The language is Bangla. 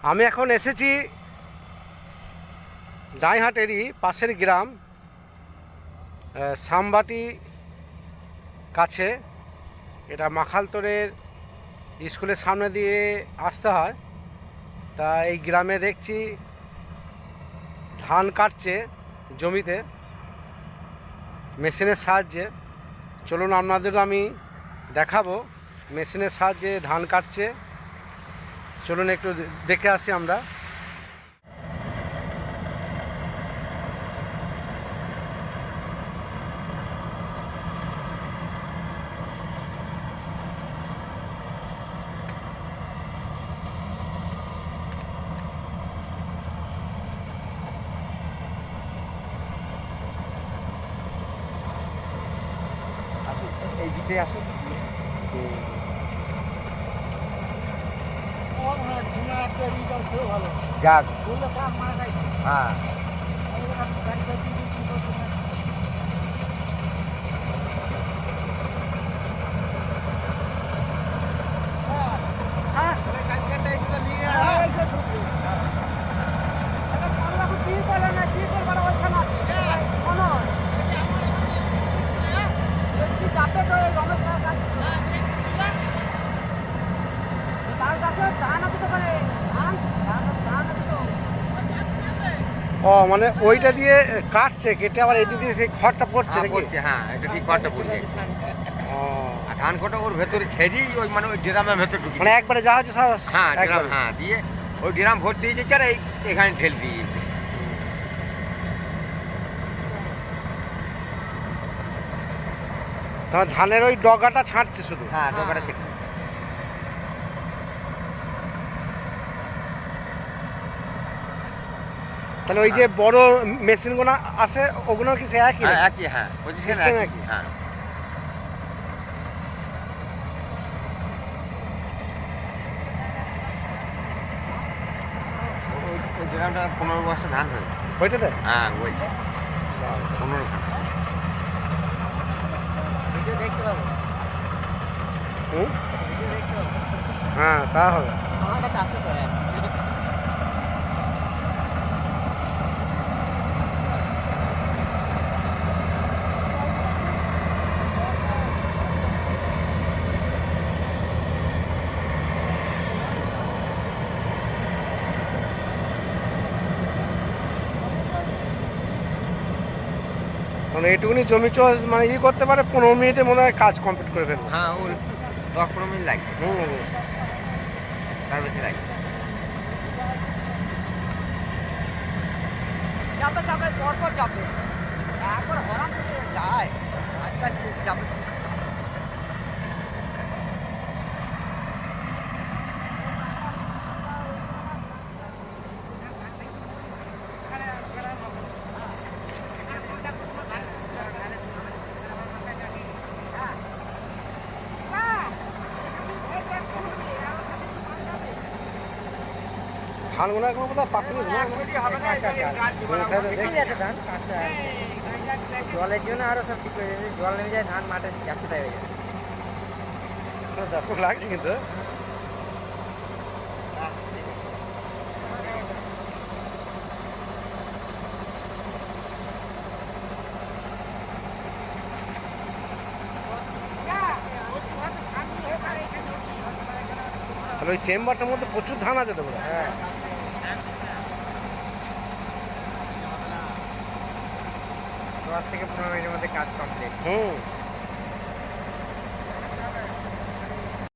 আমি এখন এসেছি ডাইহাটেরই পাশের গ্রাম সামবাটি কাছে। এটা মাখালতোড়ের স্কুলের সামনে দিয়ে আসতে হয়। তা এই গ্রামে দেখছি ধান কাটছে জমিতে মেশিনের সাহায্যে। চলুন আপনাদেরও আমি দেখাবো মেশিনের সাহায্যে ধান কাটছে। চলুন একটু দেখে আসি আমরা। এই দিকে আসুন। যাক হ্যাঁ ও মানে ওইটা দিয়ে কাটছে, কেটে আবার এদিকে দিয়ে সেই খড়টা পড়ছে নাকি? হ্যাঁ, এটা ঠিক খড়টা পড়ে যাচ্ছে। ও আর ধান কটা ওর ভেতরে ছেড়েই ওই মানে ওই ড্রামের ভেতরে ঢুকে মানে একবারে যা হচ্ছে সব হ্যাঁ ড্রাম একবারে। হ্যাঁ দিয়ে ওই ড্রাম ভর্তি দিয়ে যাচ্ছে আর এখানে ঢেল দিয়ে দিয়েছে। তোমার ধানের ওই ডগাটা ছাঁটছে শুধু? হ্যাঁ ডোকাটা ছেড়ে তাহলে ওই যে বড় মেশিনগুলো আছে ওগুলো কি সে একই হ্যাঁ নাকি? একই হ্যাঁ পজিশন System একই একই? হ্যাঁ। ওই ড্রামটা 15 বস্তা ধান হয়েছে। ওইটাতে? হ্যাঁ ওই 15 দেখতে পাবো। হুম, হ্যাঁ তা হবে। আমার কাছে আছে তো মানে এইটুকুনি জমি মানে করতে পারে 15 মিনিটে মনে হয় কাজ কমপ্লিট করে ফেলবে। হ্যাঁ ও 10-15 মিনিট লাগে, হুম, তার বেশি লাগে। চাপে চাপে পরপর চাপে একবার হরাম করে যায় আচ্ছা খুব চাপে। ধানগুলো এখন বোধহয় পাকনি জলের জন্য আরো সব ঠিক হয়ে যাচ্ছে, জল নেমে যায় ধান মাঠে যাচ্ছে তাই হয়ে যায়। ব্যাপক লাগছে কিন্তু। তাহলে ওই চেম্বারটার মধ্যে প্রচুর ধান আছে তো বোধহয়। হ্যাঁ 10 থেকে 15 মিনিটের মধ্যে কাজ কমপ্লিট। হুম,